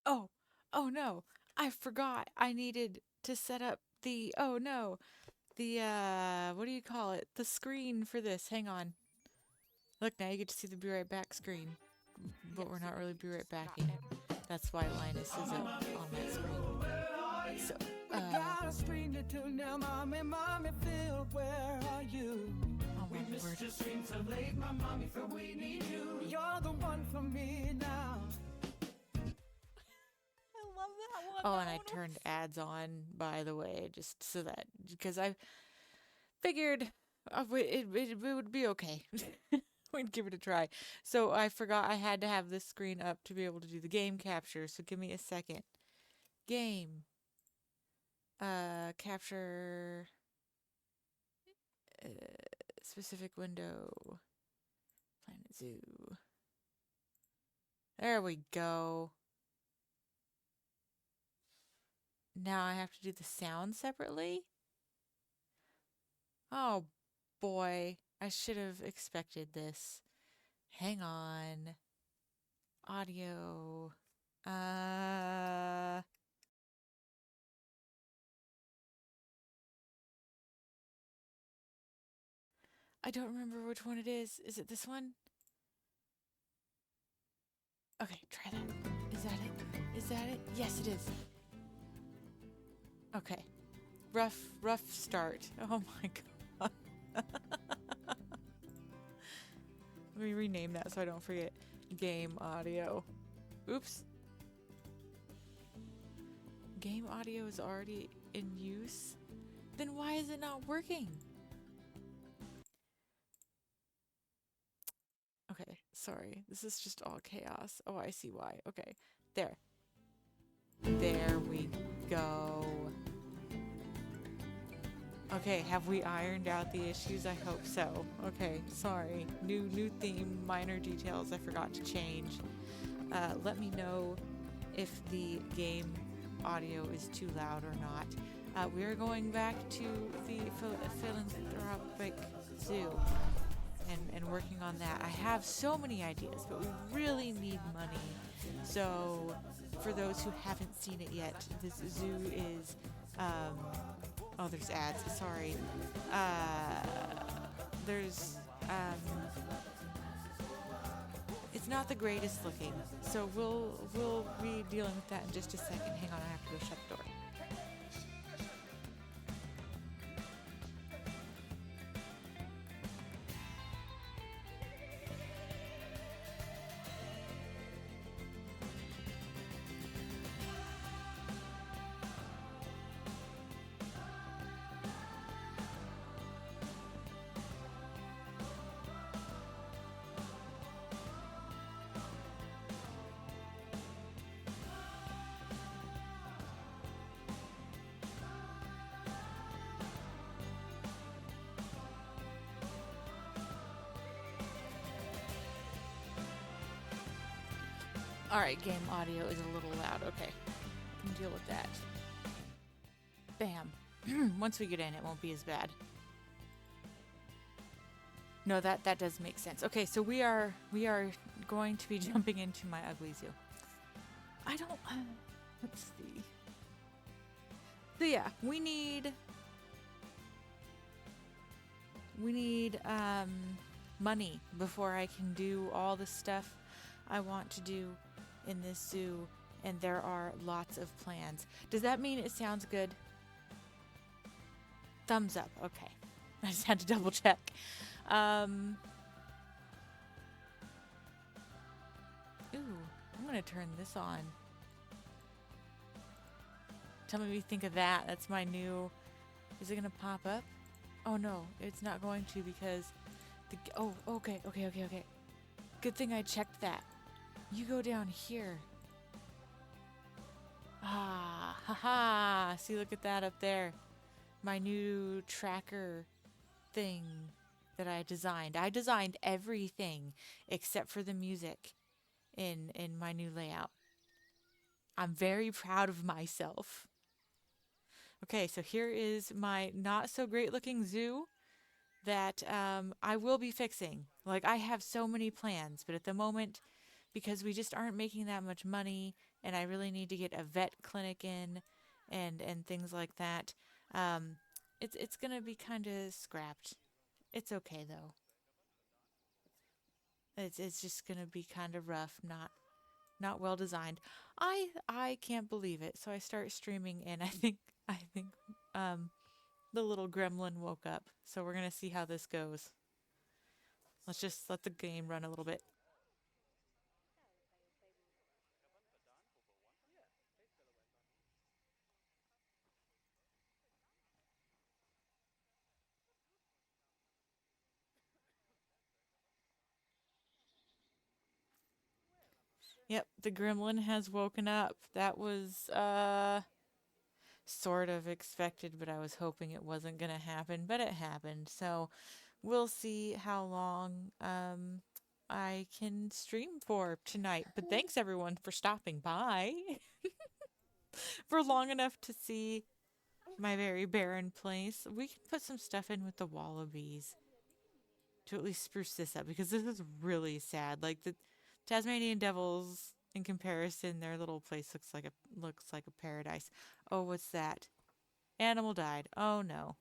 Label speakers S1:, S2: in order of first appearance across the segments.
S1: Oh, oh no. I forgot. I needed to set up the, oh no, the, what do you call it? The screen for this. Hang on. Look, now you get to see the Be Right Back screen, but we're not really Be Right Backing it. That's why Linus is up on that screen. So,
S2: I got a scream to tune now, mommy, mommy, Phil, where are you?
S1: oh my word.
S2: Your scream so late, my mommy, Phil, we need you. You're the one for me now.
S1: I love that one.
S2: Oh,
S1: That
S2: and I
S1: one
S2: turned
S1: was...
S2: ads on, by the way, just so that, because I figured it would be okay. We'd give it a try. So I forgot I had to have this screen up to be able to do the game capture. So give me a second. Game. Capture. Uh, Specific window. Planet Zoo. There we go. Now I have to do the sound separately? Oh boy, I should have expected this. Hang on. Audio. Uh, I don't remember which one it is. Is it this one? Okay, try that. Is that it? Is that it? Yes, it is. Okay. Rough start. Oh my god. Let me rename that so I don't forget. Game audio. Oops. Game audio is already in use? Then why is it not working? Okay, sorry. This is just all chaos. Oh, I see why. Okay, there. There we go. Okay, have we ironed out the issues? I hope so. Okay, sorry. New theme, minor details I forgot to change. Let me know if the game audio is too loud or not. We are going back to the philanthropic zoo and working on that. I have so many ideas, but we really need money. So, for those who haven't seen it yet, this zoo is. Oh, there's ads. Sorry. There's. It's not the greatest looking, so we'll be dealing with that in just a second. Hang on, I have to go shut the door. Alright, game audio is a little loud. Okay, can deal with that. Bam. Once we get in, it won't be as bad. No, that does make sense. Okay, so we are going to be jumping into my ugly zoo. I don't. Let's see. So yeah, we need money before I can do all the stuff I want to do in this zoo, and there are lots of plans. Does that mean it sounds good? Thumbs up. Okay. I just had to double check. Ooh, I'm gonna turn this on. Tell me what you think of that. That's my new. Is it gonna pop up? Oh no, it's not going to because the. Oh, okay. Good thing I checked that. You go down here. Ah, haha. See, look at that up there. My new tracker thing that I designed. I designed everything except for the music in my new layout. I'm very proud of myself. Okay, so here is my not so great looking zoo that I will be fixing. Like, I have so many plans, but at the moment, because we just aren't making that much money
S1: and I really need to get a vet clinic in and things like that. Um, it's gonna be kind of scrapped. It's okay though. It's just gonna be kind of rough, not well designed. I can't believe it. So I start streaming, and I think um the little gremlin woke up. So we're gonna see how this goes. Let's just let the game run a little bit. Yep, the gremlin has woken up. That was sort of expected, but I was hoping it wasn't gonna happen, but it happened. So we'll see how long I can stream for tonight. But thanks everyone for stopping by for long enough to see my very barren place. We can put some stuff in with the wallabies to at least spruce this up because this is really sad. Like the Tasmanian devils in comparison, their little place looks like a paradise. Oh, what's that? Animal died. Oh no.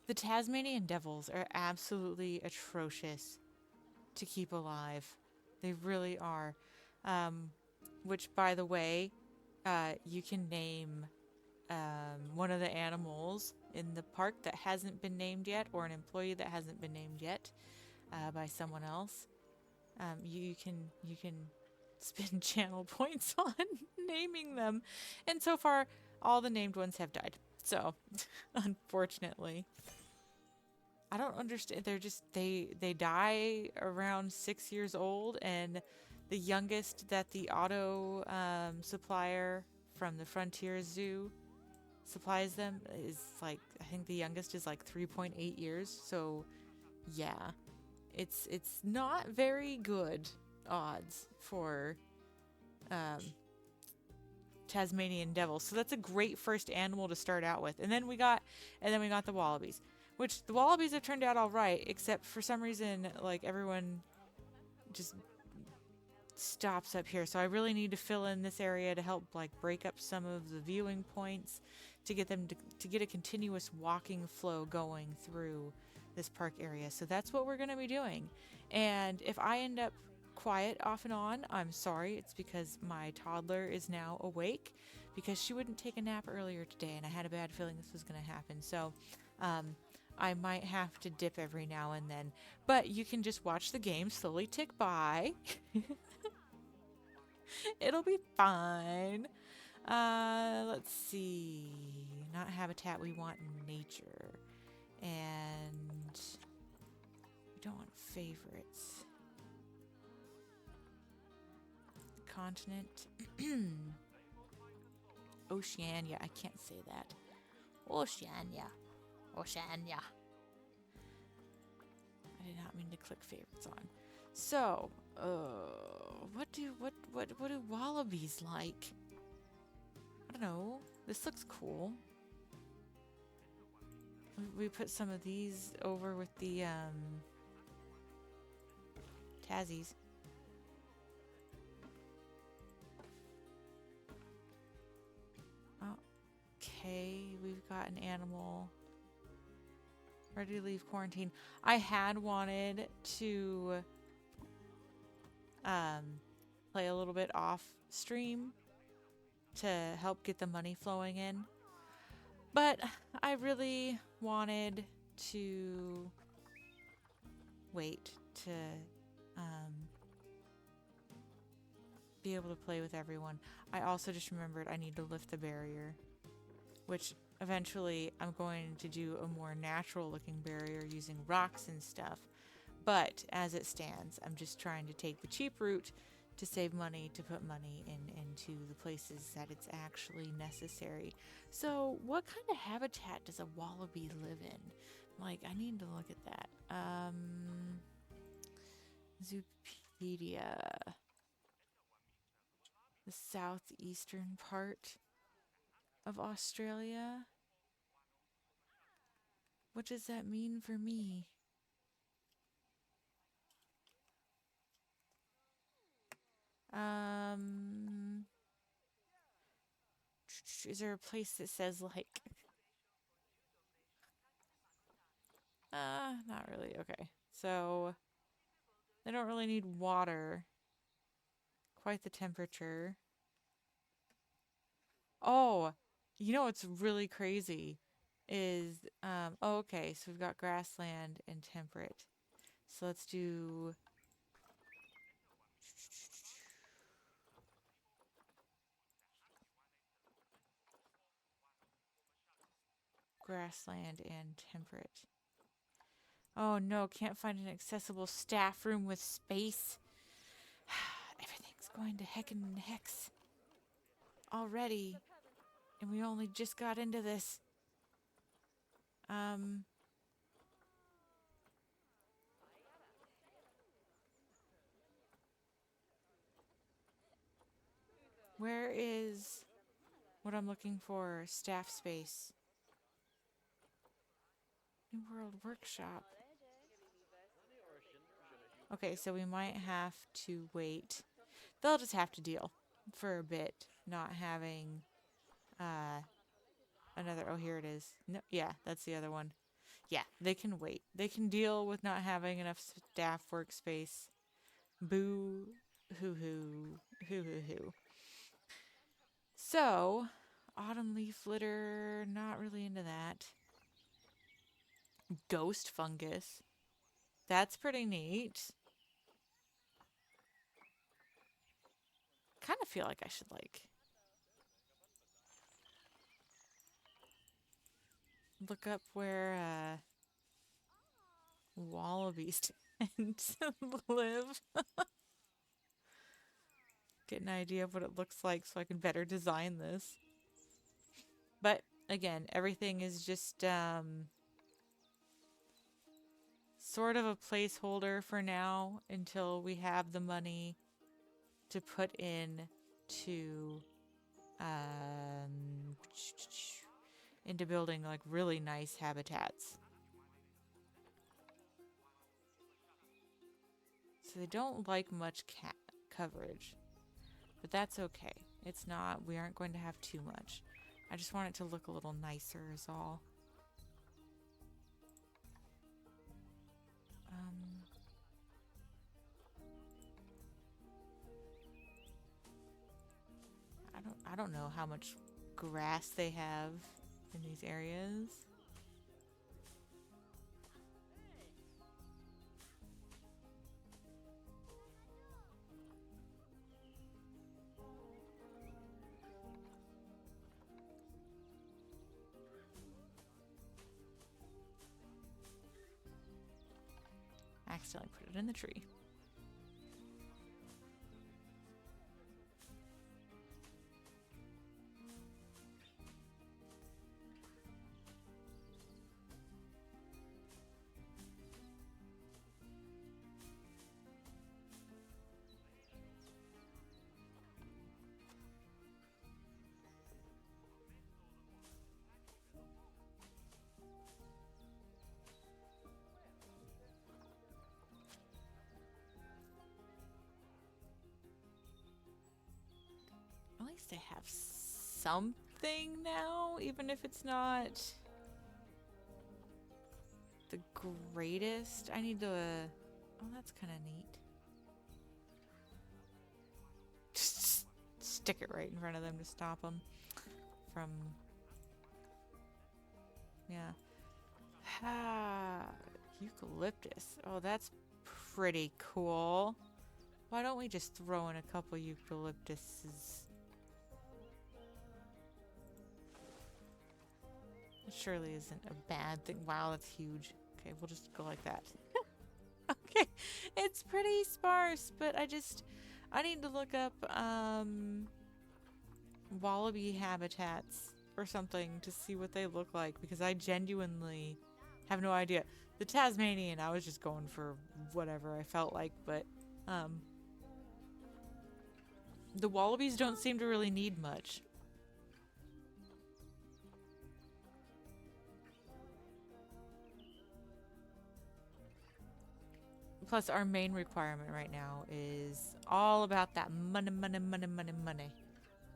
S1: The Tasmanian devils are absolutely atrocious to keep alive. They really are. Um, which, by the way, you can name one of the animals in the park that hasn't been named yet, or an employee that hasn't been named yet by someone else. You can spend channel points on naming them, and so far, all the named ones have died. So, unfortunately. I don't understand. They die around 6 years old, and the youngest that the auto supplier from the Frontier Zoo supplies them is like, I think the youngest is like 3.8 years. So yeah, it's not very good odds for um, Tasmanian devils. So that's a great first animal to start out with. And then we got the wallabies, which the wallabies have turned out all right, except for some reason like everyone just stops up here. So I really need to fill in this area to help like break up some of the viewing points to get them to get a continuous walking flow going through this park area. So that's what we're going to be doing. And if I end up quiet off and on, I'm sorry. It's because my toddler is now awake because she wouldn't take a nap earlier today, and I had a bad feeling this was going to happen. So um, I might have to dip every now and then. But you can just watch the game slowly tick by. It'll be fine. Let's see. Not habitat, we want nature. And we don't want favorites. Continent. Oceania. I can't say that. Oceania. Oceania. I did not mean to click favorites on. So, what do wallabies like? I don't know. This looks cool. We put some of these over with the Tazzies. Okay, we've got an animal ready to leave quarantine. I had wanted to um, play a little bit off stream to help get the money flowing in, but I really wanted to wait to um, be able to play with everyone. I also just remembered I need to lift the barrier, which eventually I'm going to do a more natural looking barrier using rocks and stuff. But as it stands, I'm just trying to take the cheap route to save money, to put money into the places that it's actually necessary. So what kind of habitat does a wallaby live in? Like, I need to look at that. Zoopedia. the southeastern part of Australia. What does that mean for me? Um, is there a place that says like, not really. Okay. So they don't really need water. Quite the temperature. Oh, you know what's really crazy is oh, okay, so we've got grassland and temperate. So let's do grassland and temperate. Oh no, can't find an accessible staff room with space. Everything's going to heckin' hex already, and we only just got into this. Um, where is what I'm looking for? Staff space. New World Workshop. Okay, so we might have to wait. They'll just have to deal for a bit, not having uh another. Oh, here it is. No, yeah, that's the other one. Yeah, they can wait. They can deal with not having enough staff workspace. Boo, hoo hoo, hoo hoo hoo. So, autumn leaf litter, not really into that. Ghost fungus. That's pretty neat. Kind of feel like I should like look up where wallabies tend to live. Get an idea of what it looks like so I can better design this. But again, everything is just sort of a placeholder for now until we have the money to put in to um, into building like really nice habitats. So they don't like much cat coverage, but that's okay. It's not, we aren't going to have too much. I just want it to look a little nicer is all. Um, I don't know how much grass they have in these areas. I accidentally put it in the tree. At least they have something now, even if it's not the greatest. I need to. Oh, that's kind of neat. Just stick it right in front of them to stop them from. Yeah. Ah, eucalyptus. Oh, that's pretty cool. Why don't we just throw in a couple eucalyptuses? It surely isn't a bad thing. Wow, that's huge. Okay, we'll just go like that. Okay, it's pretty sparse, but I need to look up wallaby habitats or something to see what they look like because I genuinely have no idea. The Tasmanian, I was just going for whatever I felt like, but The wallabies don't seem to really need much. Plus, our main requirement right now is all about that money, money, money, money, money.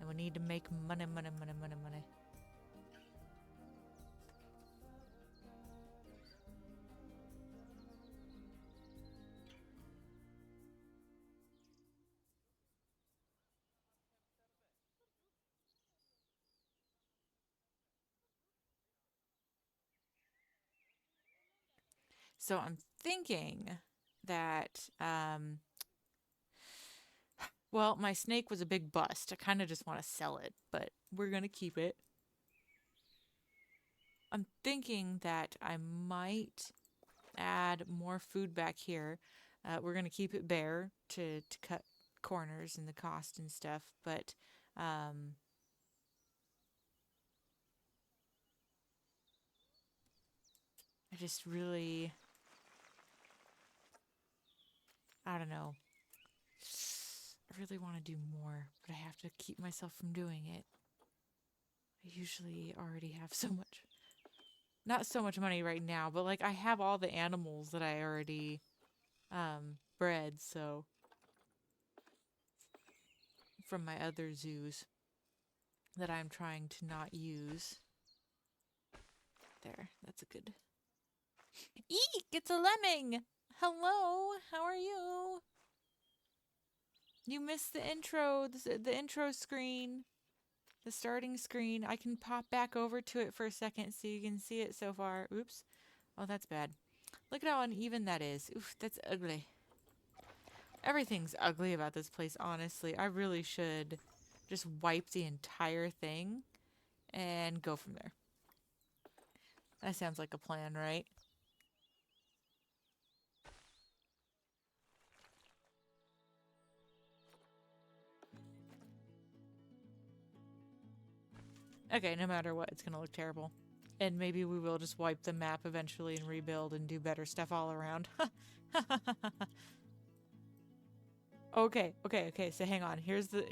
S1: And we need to make money, money, money, money, money. So I'm thinking that, well, my snake was a big bust. I kind of just want to sell it, but we're going to keep it. I'm thinking that I might add more food back here. We're going to keep it bare to cut corners and the cost and stuff, but I just really, I don't know. I really want to do more, but I have to keep myself from doing it. I usually already have so much, not so much money right now, but like I have all the animals that I already bred, so from my other zoos that I'm trying to not use. There, that's a good. Eek! It's a lemming! Hello, how are you? You missed the intro, the intro screen, the starting screen. I can pop back over to it for a second so you can see it so far. Oops. Oh, that's bad. Look at how uneven that is. Oof, that's ugly. Everything's ugly about this place, honestly. I really should just wipe the entire thing and go from there. That sounds like a plan, right? Okay, no matter what, it's gonna look terrible. And maybe we will just wipe the map eventually and rebuild and do better stuff all around. Okay. So hang on. Here's the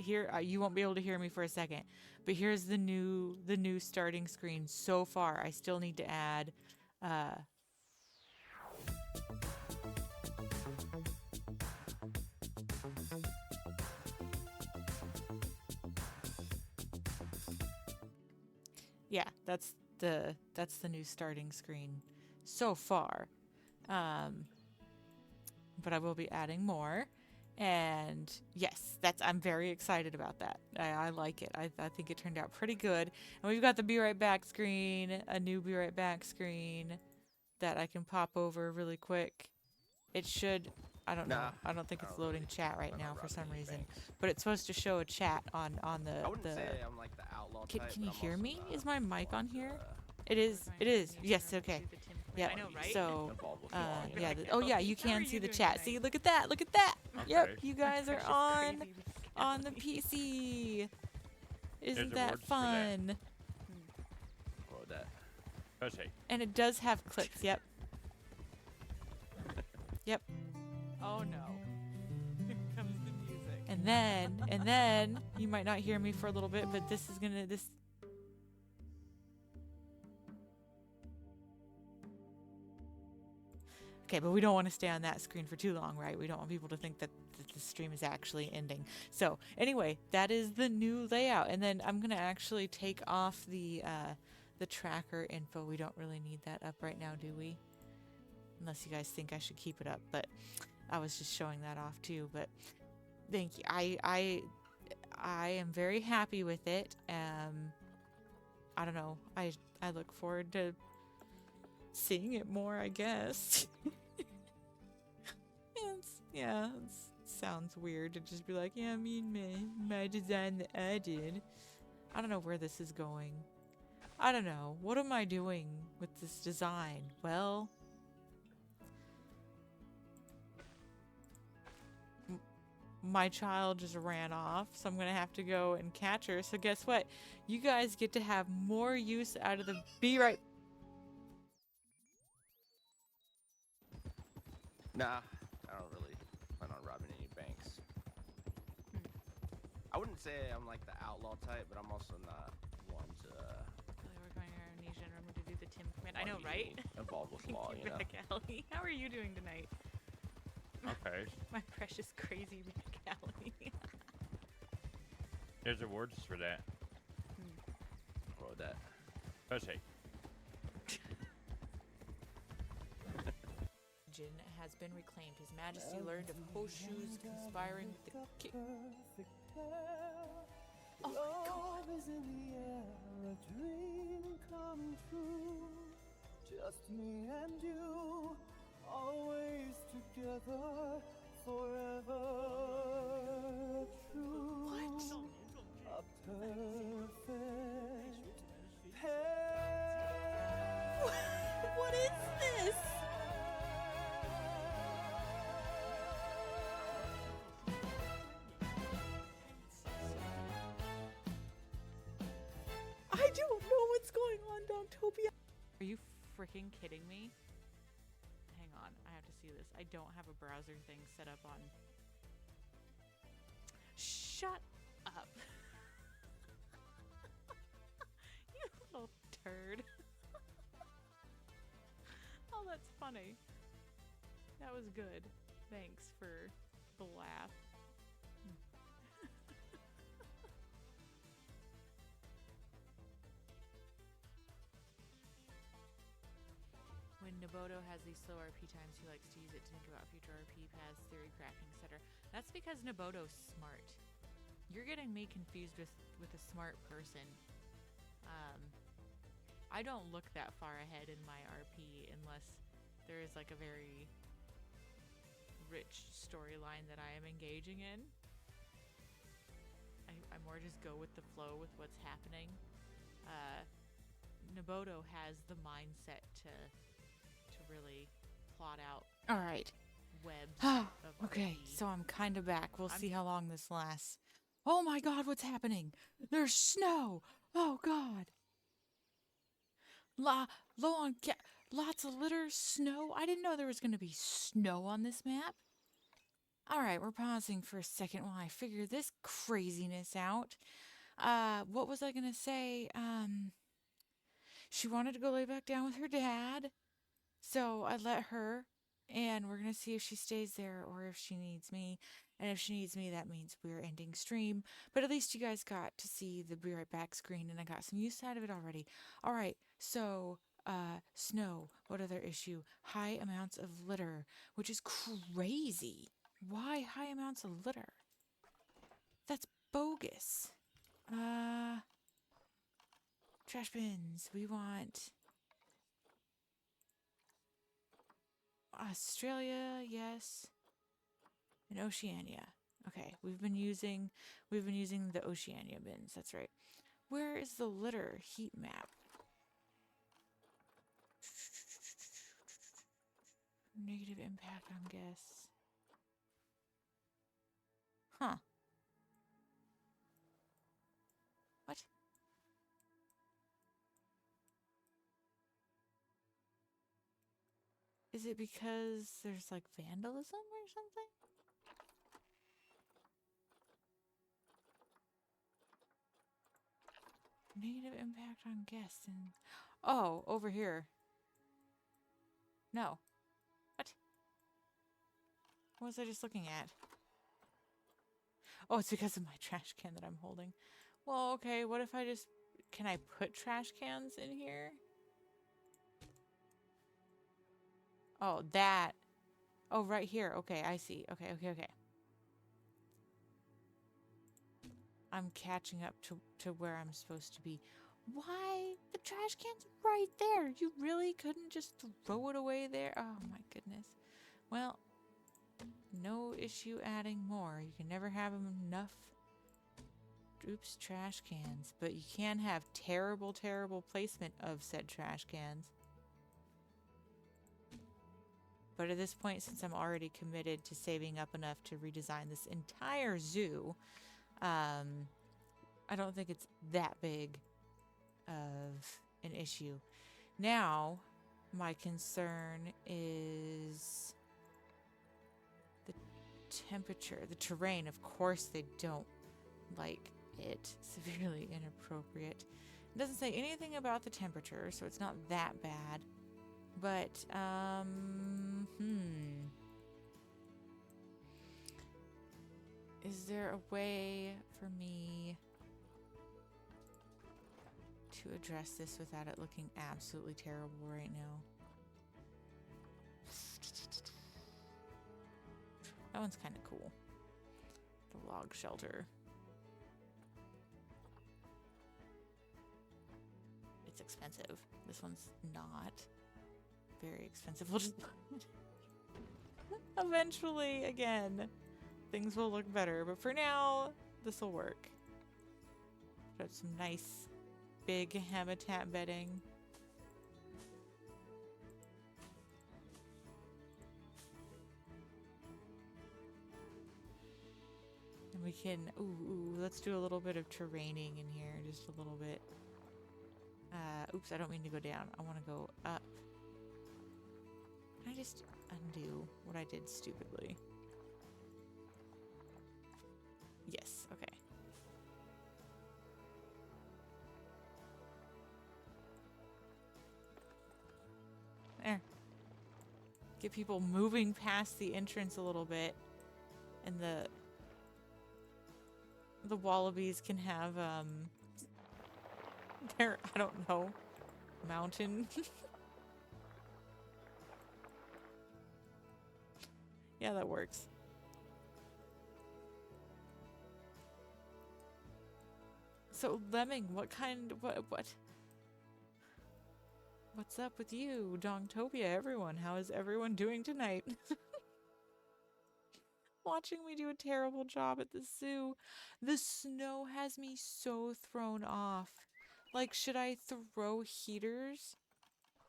S1: you won't be able to hear me for a second, but here's the new starting screen so far. I still need to add. Uh, yeah, that's the new starting screen so far. Um, but I will be adding more. And yes, I'm very excited about that. I like it. I think it turned out pretty good. And we've got the be right back screen, a new be right back screen that I can pop over really quick. It should. I don't know.
S3: Nah,
S1: I don't think
S3: I
S1: it's
S3: don't
S1: loading
S3: really
S1: chat right
S3: plan on
S1: now for
S3: robbing
S1: some
S3: any
S1: reason,
S3: banks.
S1: but it's supposed to show a chat on
S3: I wouldn't
S1: the.
S3: say I'm like the outlaw type,
S1: Can
S3: but
S1: you
S3: I'm
S1: hear
S3: also
S1: me?
S3: not
S1: Is my mic on
S3: one
S1: here?
S3: to
S1: It is. It is. Yes. Okay. Yep.
S2: I know, right?
S1: So,
S3: involve with law. You know?
S1: yeah. Oh, yeah. You
S2: How are
S1: can
S2: you
S1: see the
S2: doing
S1: chat.
S2: tonight?
S1: See, look at that. Look at that. Yep.
S3: Okay.
S1: You guys are
S2: That's
S1: on
S2: crazy.
S1: on the PC. Isn't
S4: the
S1: that
S4: words for that.
S1: fun?
S3: What that?
S4: Okay.
S1: And it does have clips. Yep. Yep.
S2: Oh no. Here comes the music.
S1: And then you might not hear me for a little bit, but this is gonna this. Okay, but we don't want to stay on that screen for too long, right? We don't want people to think that the stream is actually ending. So anyway, that is the new layout, and then I'm gonna actually take off the tracker info. We don't really need that up right now, do we? Unless you guys think I should keep it up, but I was just showing that off too. But thank you. I am very happy with it. I don't know. I look forward to seeing it more, I guess. It sounds weird to just be like, yeah, I mean, my design that I did. I don't know where this is going. I don't know. What am I doing with this design? Well, my child just ran off, so I'm gonna have to go and catch her. So guess what? You guys get to have more use out of the be right.
S3: Nah, I don't really plan on robbing any banks. I wouldn't say I'm like the outlaw type, but I'm also not one to
S2: We're going to amnesia and remember to do the Tim command. I know,
S3: want to
S2: right?
S3: be involved with
S2: Thank
S3: law,
S2: you,
S3: you know.
S2: back alley. How are you doing tonight?
S4: Okay.
S2: My precious crazy back alley.
S4: There's awards for that.
S3: Or that.
S4: Pussy.
S2: Jin has been reclaimed. His Majesty learned of Hoshu's conspiring with the king. Oh my God!
S5: Love is in the air, a dream come true. Just me and you, always together, forever true.
S2: What?
S5: A perfect pair.
S2: What is this? I don't know what's going on, Dogtopia. Are you freaking kidding me? Hang on, I have to see this. I don't have a browser thing set up on. Shut up. You little turd. Oh, that's funny. That was good. Thanks for the laugh. When Noboto has these slow RP times, he likes to use it to think about future RP paths, theory crafting, etc. That's because Noboto's smart. You're getting me confused with a smart person. I don't look that far ahead in my RP unless there is like a very rich storyline that I am engaging in. I more just go with the flow with what's happening. Noboto has the mindset to really plot out
S1: All right.
S2: webs
S1: Ah,
S2: of
S1: okay,
S2: RP.
S1: so I'm kind of back. We'll see how long this lasts. Oh my God, what's happening? There's snow. Oh God. Low on lots of litter, snow. I didn't know there was going to be snow on this map. All right, we're pausing for a second while I figure this craziness out. What was I going to say? She wanted to go lay back down with her dad. So I let her, and we're going to see if she stays there or if she needs me. And if she needs me, that means we're ending stream. But at least you guys got to see the Be Right Back screen, and I got some use out of it already. All right, so snow. What other issue? High amounts of litter, which is crazy. Why high amounts of litter? That's bogus. Trash bins. We want Australia, yes. And Oceania. Okay, we've been using the Oceania bins. That's right. Where is the litter heat map? Negative impact on guests. Huh. What? Is it because there's like vandalism or something? Negative impact on guests and oh, over here. No. What? What was I just looking at? Oh, it's because of my trash can that I'm holding. Well, okay, what if I just... Can I put trash cans in here? Oh, that. Oh, right here. Okay, I see. Okay. I'm catching up to where I'm supposed to be. Why? The trash can's right there. You really couldn't just throw it away there? Oh, my goodness. Well, no issue adding more. You can never have enough. Oops, trash cans. But you can have terrible, terrible placement of said trash cans. But at this point, since I'm already committed to saving up enough to redesign this entire zoo, I don't think it's that big of an issue. Now, my concern is the temperature, the terrain. Of course, they don't like it. Severely inappropriate. It doesn't say anything about the temperature, so it's not that bad. But, is there a way for me to address this without it looking absolutely terrible right now? That one's kind of cool. The log shelter. It's expensive. This one's not very expensive. We'll just eventually, again, things will look better. But for now, this will work. Put some nice big habitat bedding. And we can, let's do a little bit of terraining in here, just a little bit. Oops, I don't mean to go down. I want to go up. Can I just undo what I did stupidly? Yes, okay. There. Get people moving past the entrance a little bit. And the wallabies can have, their, I don't know, mountain. Yeah, that works. So, Lemming, what's up with you? Dongtopia, everyone. How is everyone doing tonight? Watching me do a terrible job at the zoo. The snow has me so thrown off. Like, should I throw heaters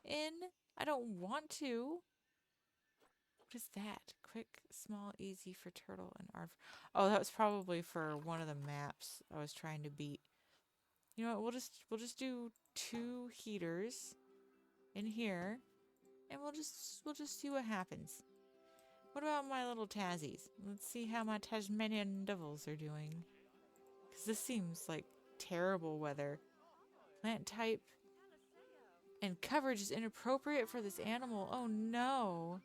S1: in? I don't want to. What is that? Quick, small, easy for turtle and arf. Oh, that was probably for one of the maps I was trying to beat. You know what? We'll just do 2 heaters in here, and we'll just see what happens. What about my little Tazzies? Let's see how my Tasmanian devils are doing. Because this seems like terrible weather. Plant type and coverage is inappropriate for this animal. Oh no.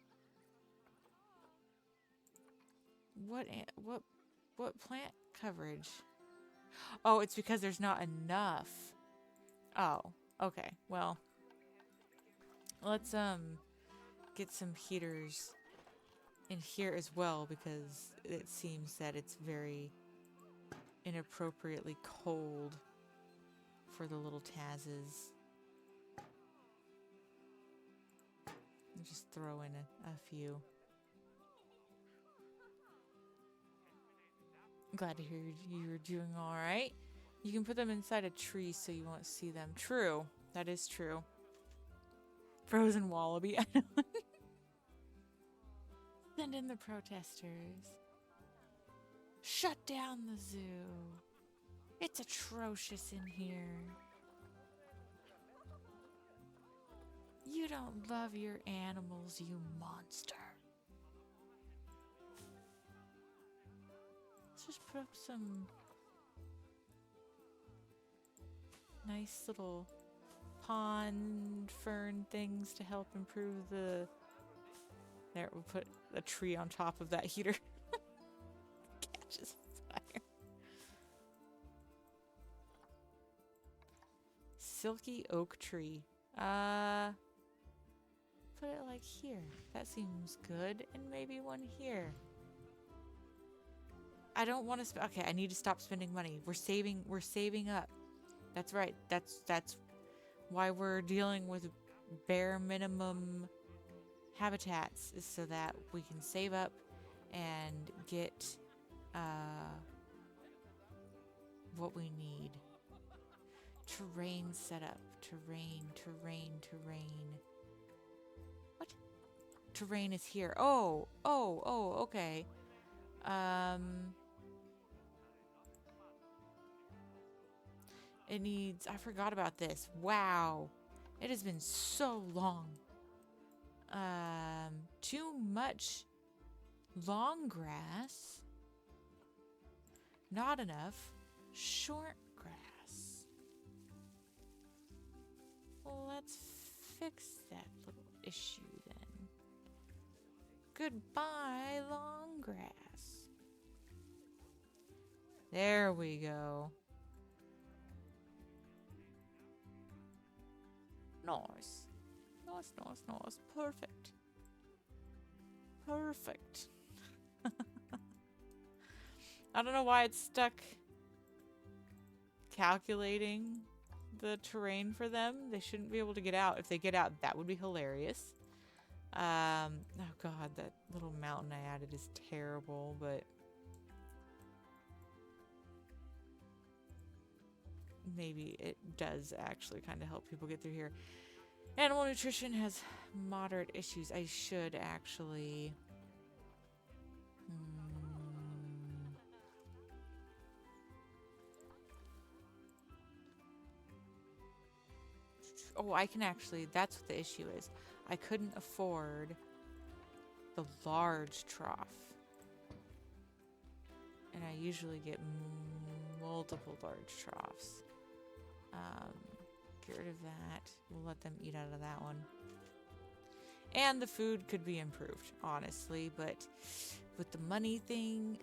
S1: What plant coverage? Oh, it's because there's not enough. Oh, okay. Well, let's get some heaters in here as well, because it seems that it's very inappropriately cold for the little Tazzes. I'll just throw in a few. I'm glad to hear you're doing all right. You can put them inside a tree so you won't see them. True. That is true. Frozen wallaby. I know. Send in the protesters. Shut down the zoo. It's atrocious in here. You don't love your animals, you monster. Let's just put up some nice little pond fern things to help improve the... There, we'll put a tree on top of that heater. Catches fire. Silky oak tree. Put it like here. That seems good. And maybe one here. I don't want to okay, I need to stop spending money. We're saving up. That's right. That's why we're dealing with bare minimum habitats, is so that we can save up and get what we need. Terrain setup. Terrain. What? Terrain is here. Oh, okay. It needs... I forgot about this. Wow. It has been so long. Too much long grass. Not enough. Short grass. Let's fix that little issue then. Goodbye, long grass. There we go. Nice. Nice, nice, nice. Perfect. Perfect. I don't know why it's stuck calculating the terrain for them. They shouldn't be able to get out. If they get out, that would be hilarious. Oh god, that little mountain I added is terrible, but maybe it does actually kind of help people get through here. Animal nutrition has moderate issues. I should actually... Oh, I can actually... That's what the issue is. I couldn't afford the large trough. And I usually get multiple large troughs. Get rid of that. We'll let them eat out of that one. And the food could be improved, honestly, but with the money thing,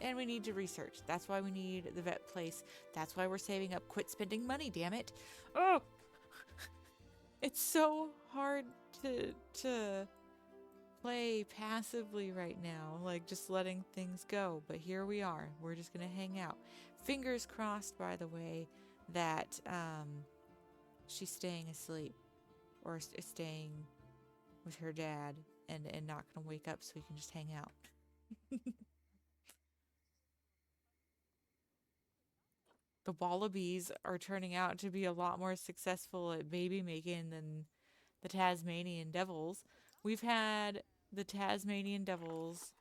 S1: and we need to research. That's why we need the vet place. That's why we're saving up. Quit spending money, damn it. Oh! It's so hard to play passively right now, like just letting things go. But here we are. We're just gonna hang out. Fingers crossed, by the way, that she's staying asleep or staying with her dad and not gonna wake up so we can just hang out. The wallabies are turning out to be a lot more successful at baby making than the Tasmanian devils. We've had the Tasmanian devils.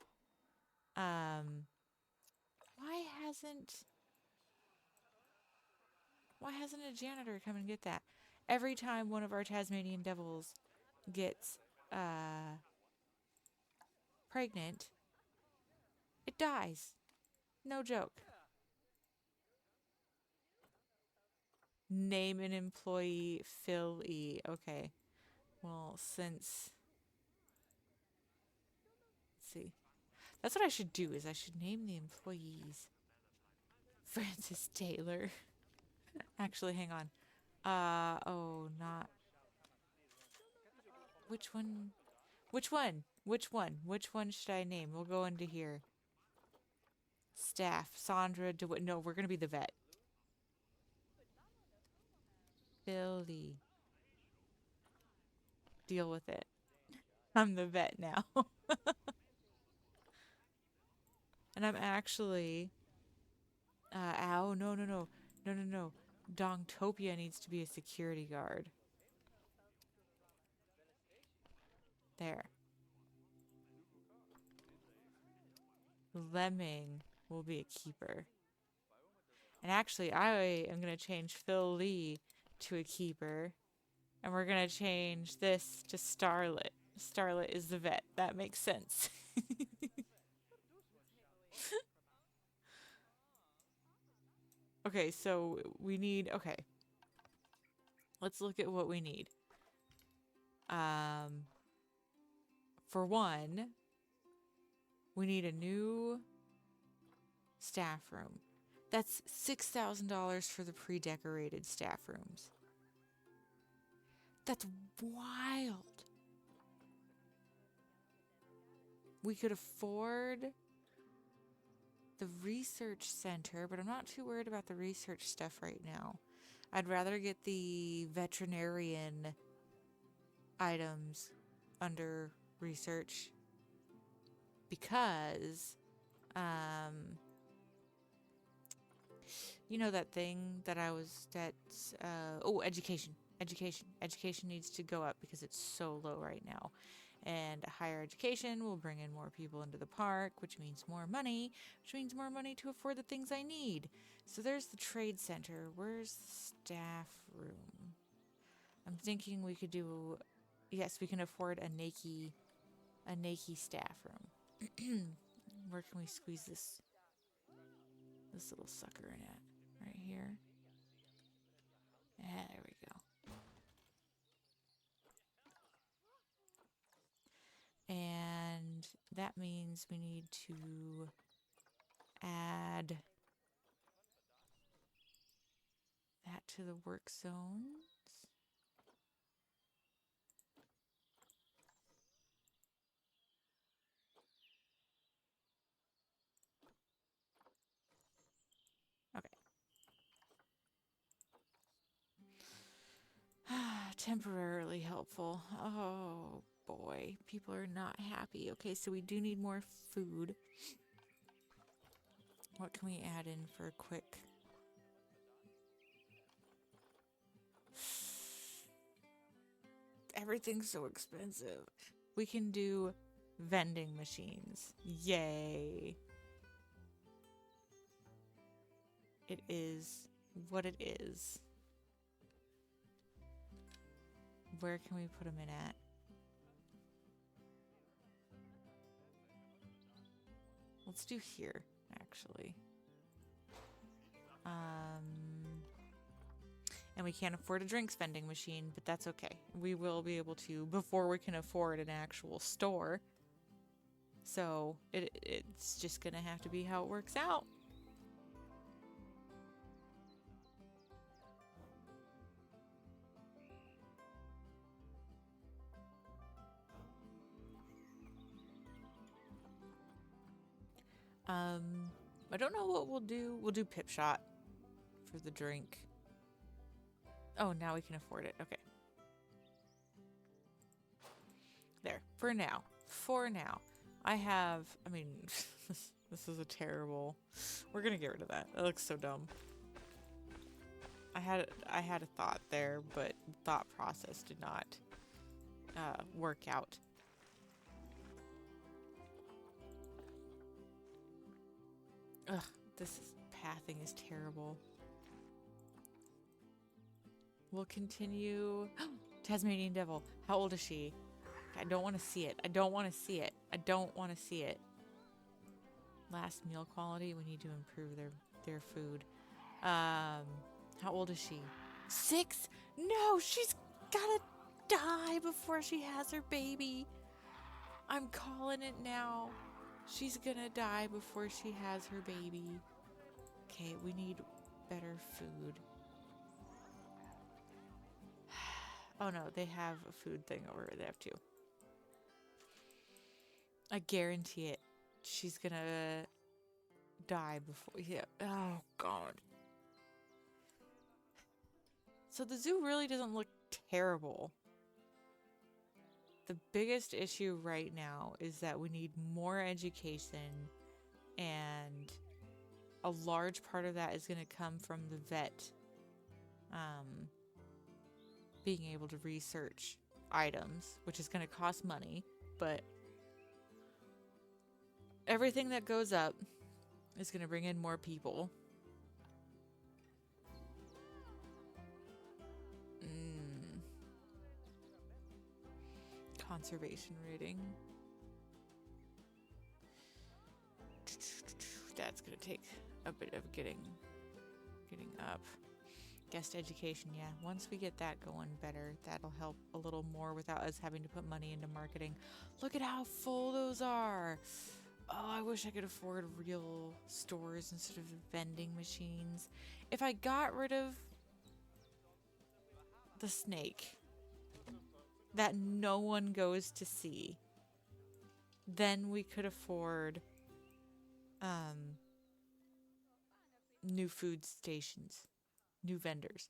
S1: Why hasn't a janitor come and get that? Every time one of our Tasmanian devils gets pregnant, it dies. No joke. Name an employee Phil E. Okay. Well, since... Let's see. That's what I should do, is I should name the employees. Francis Taylor. Actually, hang on. Oh, not... Which one? Which one? Which one? Which one should I name? We'll go into here. Staff. Sandra DeWitt. No, we're going to be the vet. Billy. Deal with it. I'm the vet now. And I'm actually... ow, no, no, no. No, no, no. Dongtopia needs to be a security guard. There. Lemming will be a keeper. And actually, I am going to change Phil Lee to a keeper. And we're going to change this to Starlet. Starlet is the vet. That makes sense. Okay, so we need... Okay. Let's look at what we need. For one, we need a new staff room. That's $6,000 for the pre-decorated staff rooms. That's wild. We could afford the research center, but I'm not too worried about the research stuff right now. I'd rather get the veterinarian items under research because you know that thing that I was education needs to go up because it's so low right now. And higher education will bring in more people into the park, which means more money, to afford the things I need. So there's the trade center. Where's the staff room? I'm thinking we could do... Yes, we can afford a Nike staff room. Where can we squeeze this little sucker in it right here. Yeah, there we go. And that means we need to add that to the work zones. Okay. Temporarily helpful. Oh boy, people are not happy. Okay, so we do need more food. What can we add in for a quick? Everything's so expensive. We can do vending machines. Yay. It is what it is. Where can we put them in at? Let's do here, actually. And we can't afford a drinks vending machine, but that's okay. We will be able to before we can afford an actual store. So it's just gonna have to be how it works out. I don't know what we'll do. We'll do Pip Shot for the drink. Oh, now we can afford it. Okay. There. For now. For now. I mean, this is a terrible... We're gonna get rid of that. That looks so dumb. I had a thought there, but thought process did not work out. Ugh, this pathing is terrible. We'll continue. Tasmanian Devil. How old is she? I don't want to see it. I don't want to see it. I don't want to see it. Last meal quality. We need to improve their food. How old is she? 6? No, she's gotta die before she has her baby. I'm calling it now. She's gonna die before she has her baby. Okay, we need better food. Oh no, they have a food thing over there. They have 2. I guarantee it. She's gonna die before. Yeah. Oh god. So the zoo really doesn't look terrible. The biggest issue right now is that we need more education, and a large part of that is going to come from the vet being able to research items, which is going to cost money, but everything that goes up is going to bring in more people. Conservation rating. That's gonna take a bit of getting up. Guest education, yeah. Once we get that going better, that'll help a little more without us having to put money into marketing. Look at how full those are. Oh, I wish I could afford real stores instead of vending machines. If I got rid of the snake that no one goes to see, then we could afford new food stations, new vendors.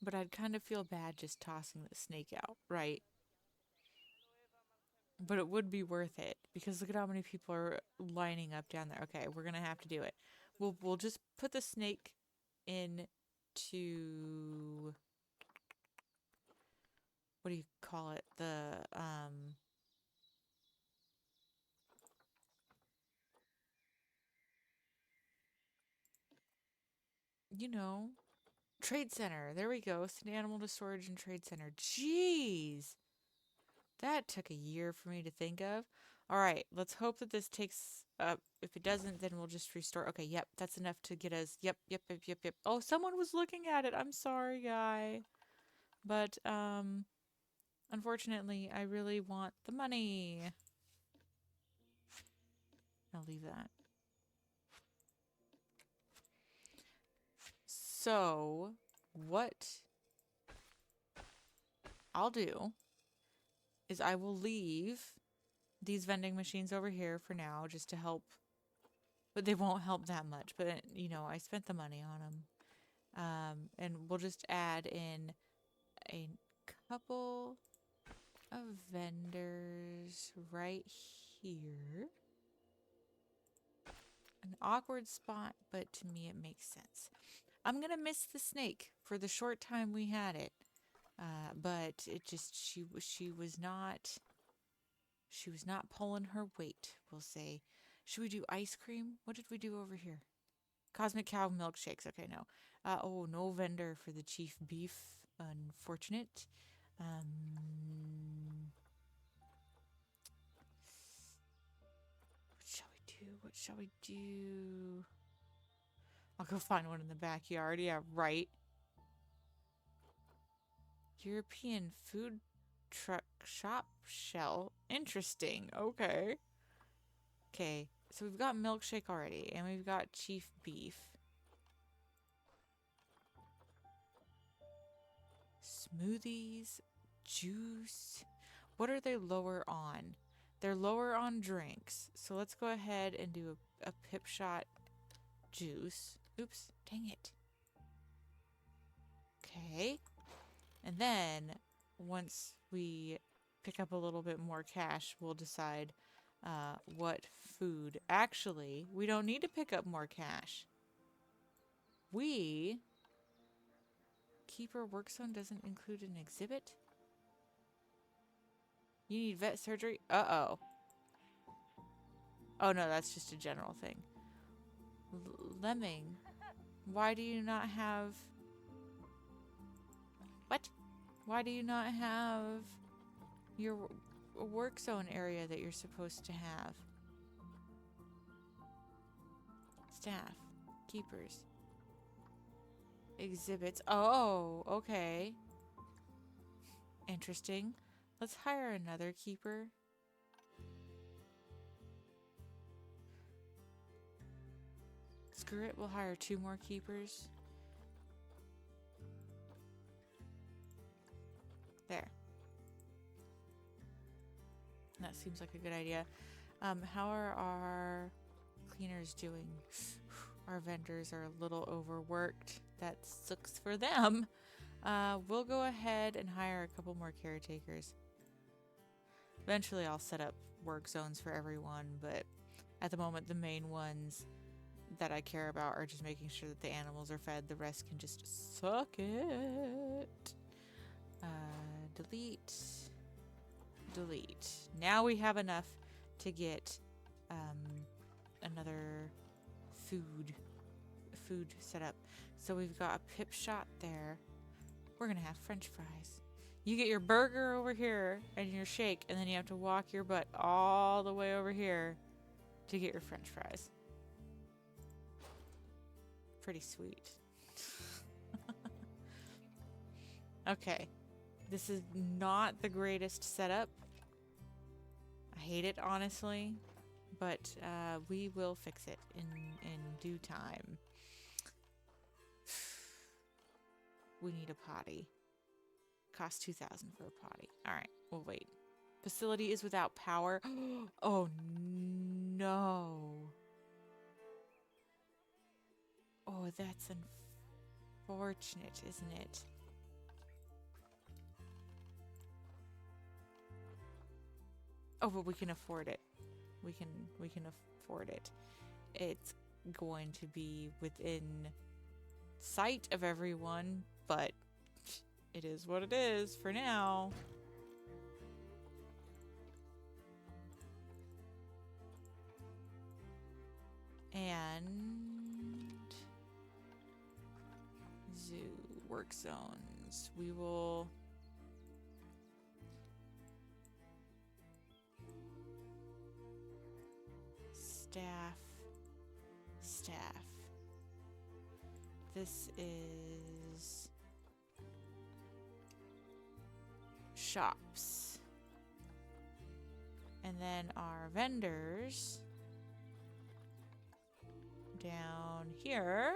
S1: But I'd kind of feel bad just tossing the snake out, right? But it would be worth it because look at how many people are lining up down there. Okay, we're gonna have to do it. We'll just put the snake into, what do you call it? The you know, trade center. There we go. Send animal to storage and trade center. Jeez. That took a year for me to think of. All right, let's hope that this takes if it doesn't, then we'll just restore. Okay, yep, that's enough to get us. Yep, yep, yep, yep, yep. Oh, someone was looking at it. I'm sorry, guy. But unfortunately, I really want the money. I'll leave that. So, what I'll do is I will leave these vending machines over here for now just to help, but they won't help that much. But, you know, I spent the money on them. And we'll just add in a couple of vendors right here. An awkward spot, but to me it makes sense. I'm gonna miss the snake for the short time we had it. But it just she was not pulling her weight, we'll say. Should we do ice cream? What did we do over here? Cosmic Cow milkshakes. Okay, no. Oh, no vendor for the chief beef. Unfortunate. What shall we do? What shall we do? I'll go find one in the backyard. Yeah, right. European food truck shop shell. Interesting. Okay. Okay. So we've got milkshake already, and we've got chief beef. Smoothies, juice. What are they lower on? They're lower on drinks. So let's go ahead and do a pip shot juice. Oops, dang it. Okay. And then once we pick up a little bit more cash, we'll decide what food. Actually, we don't need to pick up more cash. Keeper work zone doesn't include an exhibit. You need vet surgery? Uh-oh. Oh no, that's just a general thing. Lemming, why do you not have... What? Why do you not have your work zone area that you're supposed to have? Staff, keepers, exhibits. Oh, okay. Interesting. Let's hire another keeper. Screw it, we'll hire 2 more keepers. There. That seems like a good idea. How are our cleaners doing? Our vendors are a little overworked. That sucks for them. We'll go ahead and hire a couple more caretakers. Eventually I'll set up work zones for everyone, but at the moment the main ones that I care about are just making sure that the animals are fed. The rest can just suck it. Delete. Delete. Now we have enough to get another food set up. So we've got a pip shot there. We're gonna have French fries. You get your burger over here and your shake, and then you have to walk your butt all the way over here to get your French fries. Pretty sweet. Okay. This is not the greatest setup. I hate it, honestly. But we will fix it in due time. We need a potty. Cost $2,000 for a potty. Alright, we'll wait. Facility is without power. Oh no. Oh, that's unfortunate, isn't it? Oh, but we can afford it. We can afford it. It's going to be within sight of everyone, but it is what it is for now. And zoo work zones. We will staff, staff. This is shops. And then our vendors down here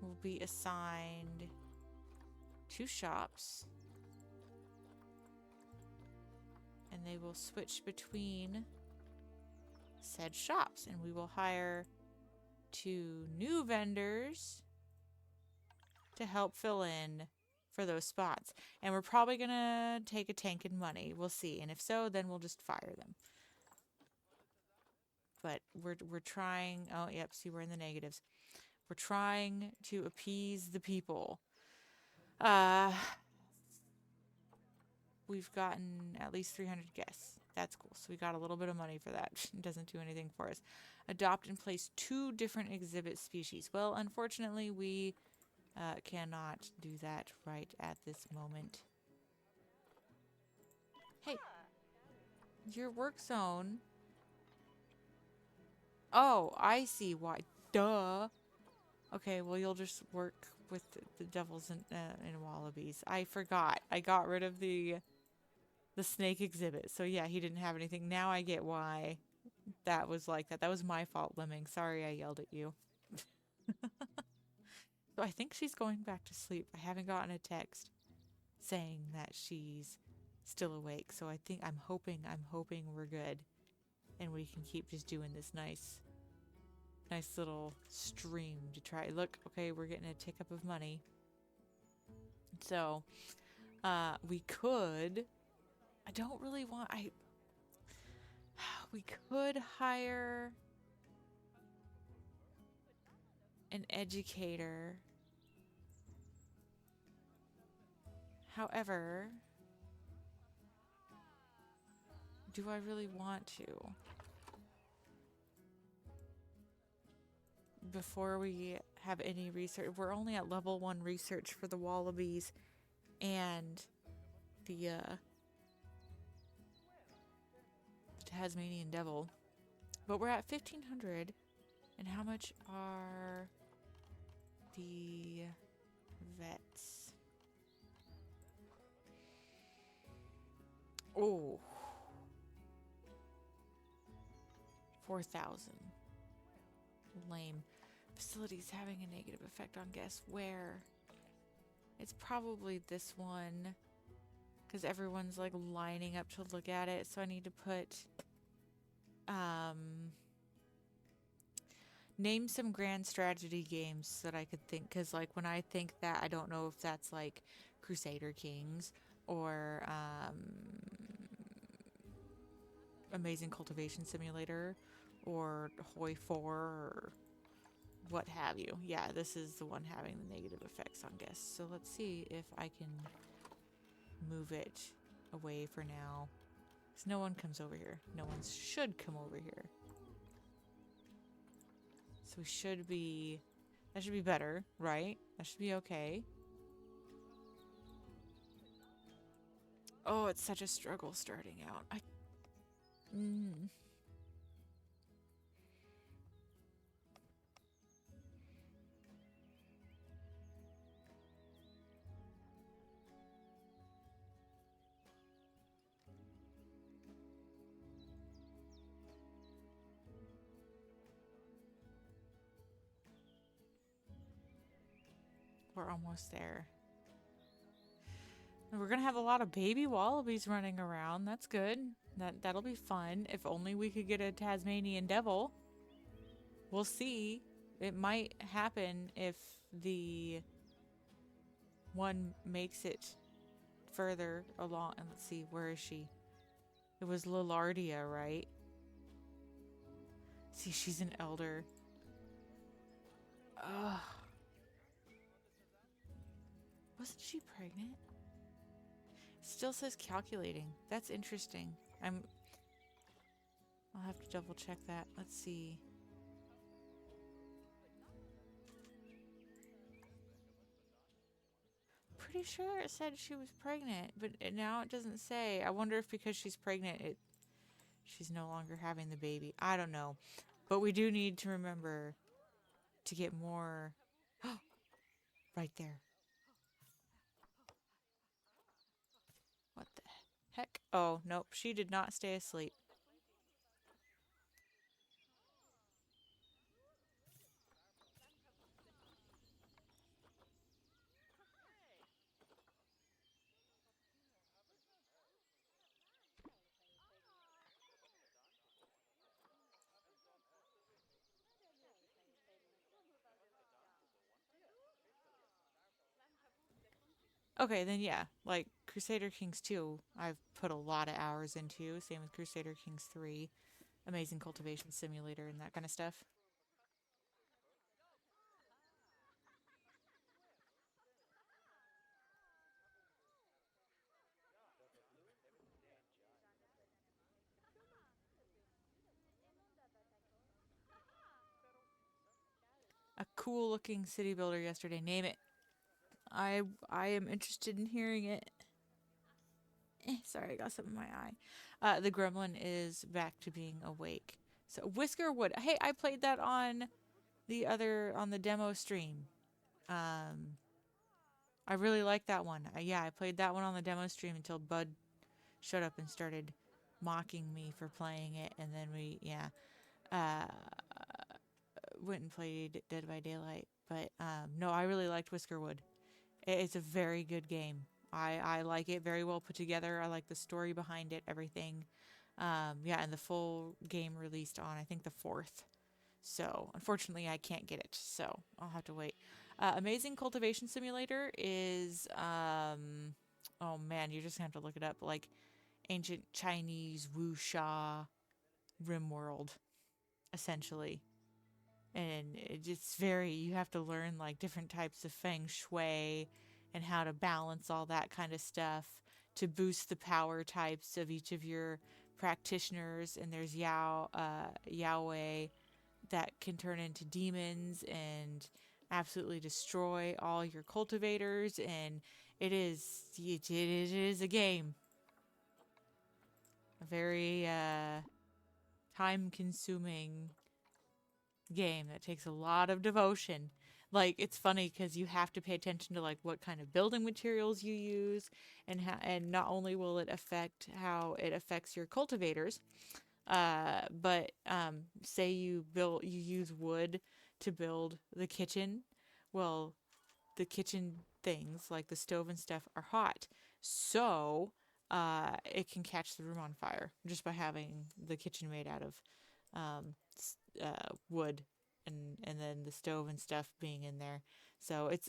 S1: will be assigned to shops. And they will switch between said shops. And we will hire 2 new vendors to help fill in for those spots. And we're probably going to take a tank in money. We'll see. And if so, then we'll just fire them. But we're trying... Oh, yep. See, we're in the negatives. We're trying to appease the people. We've gotten at least 300 guests. That's cool. So we got a little bit of money for that. It doesn't do anything for us. Adopt and place 2 different exhibit species. Well, unfortunately, we cannot do that right at this moment. Hey, your work zone. Oh, I see why. Duh. Okay, well, you'll just work with the devils and wallabies. I forgot. I got rid of the snake exhibit. So yeah, he didn't have anything. Now I get why that was like that. That was my fault, Lemming. Sorry I yelled at you. So I think she's going back to sleep. I haven't gotten a text saying that she's still awake. So I think I'm hoping we're good. And we can keep just doing this nice little stream to try. Look, okay, we're getting a tick up of money. So we could... I don't really want... We could hire an educator. However, do I really want to? Before we have any research, we're only at level 1 research for the wallabies and the Tasmanian devil. But we're at 1,500. And how much are the vets? Oh. 4,000. Lame. Facilities having a negative effect on guests. Where? It's probably this one. Because everyone's like lining up to look at it. So I need to put... name some grand strategy games that I could think. Because like when I think that, I don't know if that's like Crusader Kings or Amazing Cultivation Simulator or Hoi 4 or what have you. Yeah, this is the one having the negative effects on guests. So let's see if I can move it away for now. Because no one comes over here. No one should come over here. So we should be... That should be better, right? That should be okay. Oh, it's such a struggle starting out. We're almost there. And we're gonna have a lot of baby wallabies running around. That's good. That'll be fun. If only we could get a Tasmanian devil. We'll see. It might happen if the one makes it further along. And let's see, where is she? It was Lilardia, right? See, she's an elder. Ugh. Wasn't she pregnant? Still says calculating. That's interesting. I'll have to double check that. Let's see. Pretty sure it said she was pregnant, but now it doesn't say. I wonder if because she's pregnant, She's no longer having the baby. I don't know. But we do need to remember to get more. Right there. What the heck? Oh, nope. She did not stay asleep. Okay, then yeah, like Crusader Kings 2, I've put a lot of hours into. Same with Crusader Kings 3, Amazing Cultivation Simulator, and that kind of stuff. A cool looking city builder yesterday. Name it. I am interested in hearing it. Sorry, I got something in my eye. The gremlin is back to being awake. So Whiskerwood. Hey, I played that on the demo stream. Um, I really like that one. Yeah, I played that one on the demo stream until Bud showed up and started mocking me for playing it, and then uh, went and played Dead by Daylight. But no, I really liked Whiskerwood. It's a very good game. I like it, very well put together. I like the story behind it, everything. Yeah, and the full game released on I think the 4th. So unfortunately, I can't get it. So I'll have to wait. Amazing Cultivation Simulator is oh man, you're just gonna have to look it up. Like ancient Chinese wuxia rim world, essentially. And it's very, you have to learn like different types of feng shui and how to balance all that kind of stuff to boost the power types of each of your practitioners. And there's Yahweh that can turn into demons and absolutely destroy all your cultivators. And it is a game, a very time consuming game that takes a lot of devotion. Like it's funny because you have to pay attention to like what kind of building materials you use, and not only will it affect how it affects your cultivators, but say you use wood to build the kitchen. Well, the kitchen things like the stove and stuff are hot, so it can catch the room on fire just by having the kitchen made out of wood, and then the stove and stuff being in there. So it's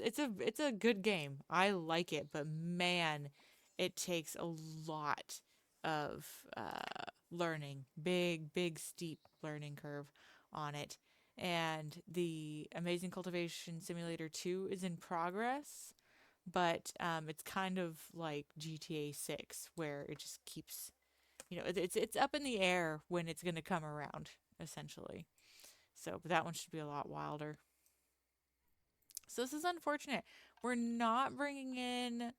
S1: a good game. I like it, but man, it takes a lot of learning. Big steep learning curve on it. And the Amazing Cultivation Simulator 2 is in progress, but it's kind of like GTA 6 where it just keeps, it's up in the air when it's going to come around essentially. So, but that one should be a lot wilder. So this is unfortunate. We're not bringing in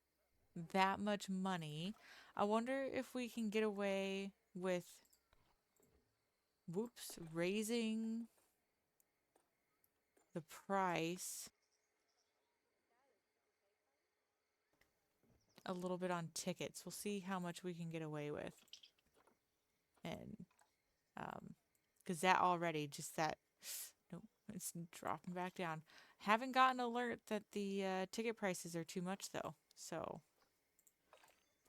S1: that much money. I wonder if we can get away with, raising the price a little bit on tickets. We'll see how much we can get away with. And because that already, just that, nope, it's dropping back down. Haven't gotten alert that the ticket prices are too much though. So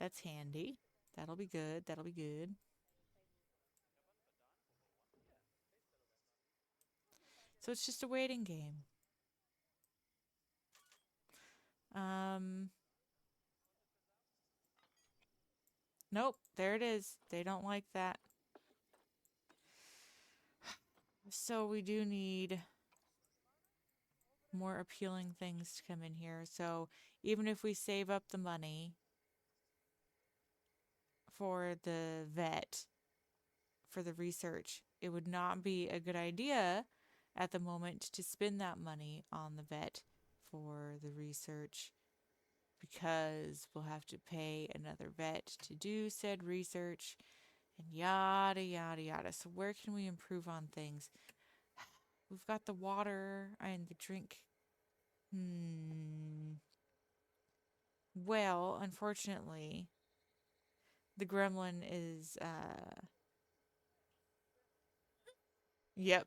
S1: that's handy. That'll be good. That'll be good. So it's just a waiting game. Um, nope, there it is. They don't like that. So we do need more appealing things to come in here. So even if we save up the money for the vet, for the research, it would not be a good idea at the moment to spend that money on the vet for the research, because we'll have to pay another vet to do said research, and yada, yada, yada. So where can we improve on things? We've got the water and the drink. Hmm. Well, unfortunately, the gremlin is, yep.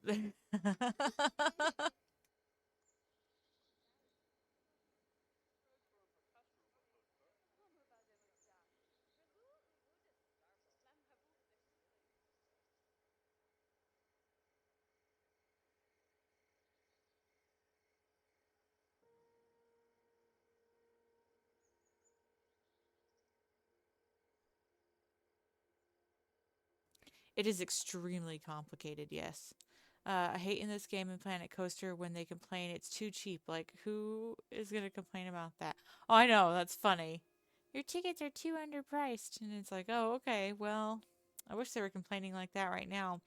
S1: It is extremely complicated, yes. I hate in this game in Planet Coaster when they complain it's too cheap. Like, who is going to complain about that? Oh, I know, that's funny. Your tickets are too underpriced. And it's like, oh, okay, well, I wish they were complaining like that right now.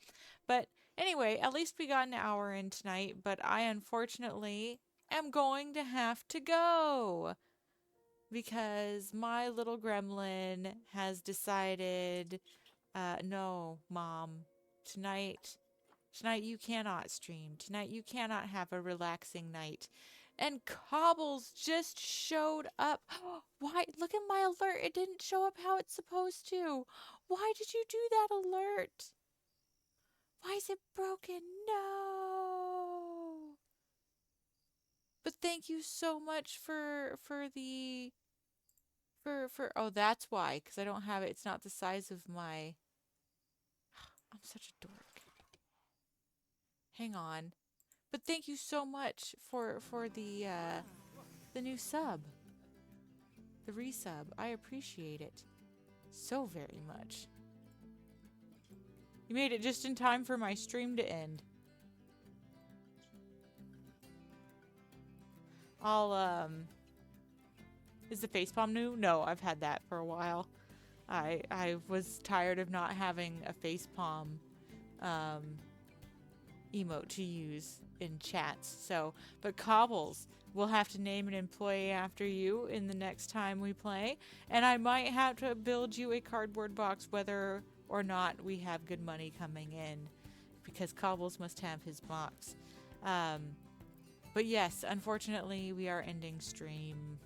S1: But anyway, at least we got an hour in tonight, but I unfortunately am going to have to go because my little gremlin has decided, no, Mom, tonight tonight you cannot stream. Tonight you cannot have a relaxing night. And Cobbles just showed up. Why? Look at my alert. It didn't show up how it's supposed to. Why did you do that alert? Why is it broken? No. But thank you so much for the for oh, that's why, cuz I don't have it. It's not the size of my. I'm such a dork. Hang on. But thank you so much for the new sub. The resub. I appreciate it so very much. You made it just in time for my stream to end. I'll is the facepalm new? No, I've had that for a while. I was tired of not having a facepalm emote to use in chats. So, but Cobbles, we'll have to name an employee after you in the next time we play, and I might have to build you a cardboard box whether or not we have good money coming in, because Cobbles must have his box. But yes, unfortunately, we are ending stream.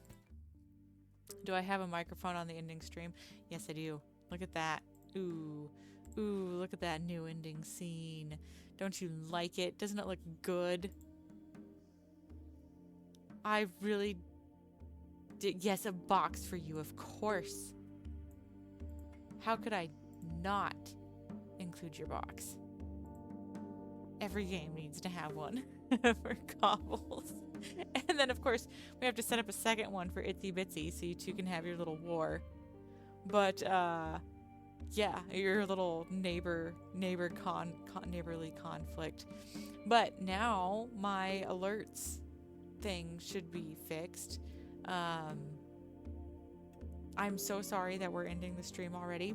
S1: Do I have a microphone on the ending stream? Yes, I do. Look at that. Ooh. Ooh, look at that new ending scene. Don't you like it? Doesn't it look good? I really did. Yes, a box for you, of course. How could I not include your box? Every game needs to have one for Cobbles. And then, of course, we have to set up a second one for Itsy Bitsy so you two can have your little war. But, yeah, your little neighborly conflict. But now my alerts thing should be fixed. I'm so sorry that we're ending the stream already.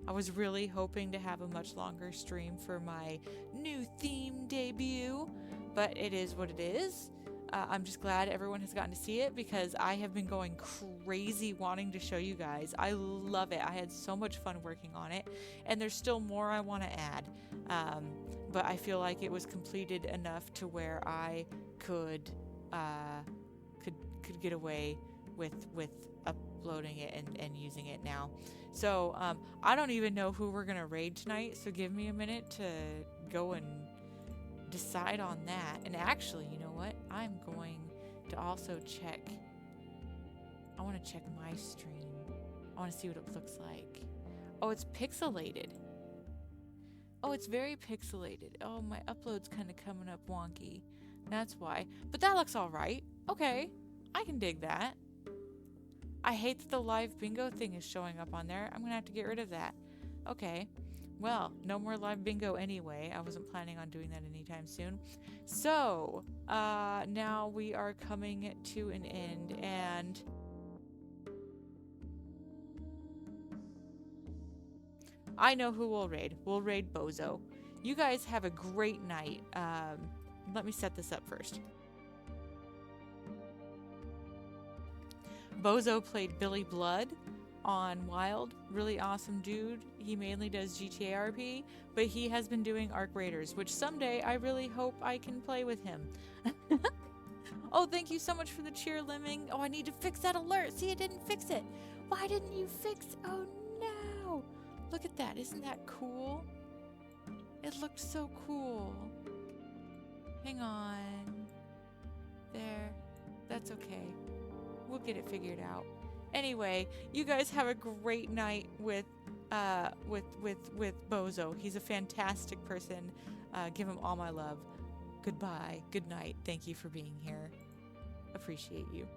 S1: I was really hoping to have a much longer stream for my new theme debut, but it is what it is. I'm just glad everyone has gotten to see it because I have been going crazy wanting to show you guys. I love it. I had so much fun working on it, and there's still more I want to add. But I feel like it was completed enough to where I could get away with uploading it and using it now. So I don't even know who we're gonna raid tonight. So give me a minute to go and decide on that. And actually, you know what? I'm going to also check. I want to check my stream. I want to see what it looks like. Oh, it's pixelated. Oh, it's very pixelated. Oh, my upload's kind of coming up wonky. That's why. But that looks all right. Okay, I can dig that. I hate that the live bingo thing is showing up on there. I'm gonna have to get rid of that. Okay. Well, no more live bingo anyway. I wasn't planning on doing that anytime soon. So, now we are coming to an end, and I know who we'll raid. We'll raid Bozo. You guys have a great night. Let me set this up first. Bozo played Billy Blood on Wild. Really awesome dude. He mainly does GTA RP, but he has been doing Arc Raiders, which someday I really hope I can play with him. Oh, thank you so much for the cheer, Lemming. Oh, I need to fix that alert. See, I didn't fix it. Why didn't you fix? Oh no! Look at that. Isn't that cool? It looked so cool. Hang on. There. That's okay. We'll get it figured out. Anyway, you guys have a great night with Bozo. He's a fantastic person. Give him all my love. Goodbye. Good night. Thank you for being here. Appreciate you.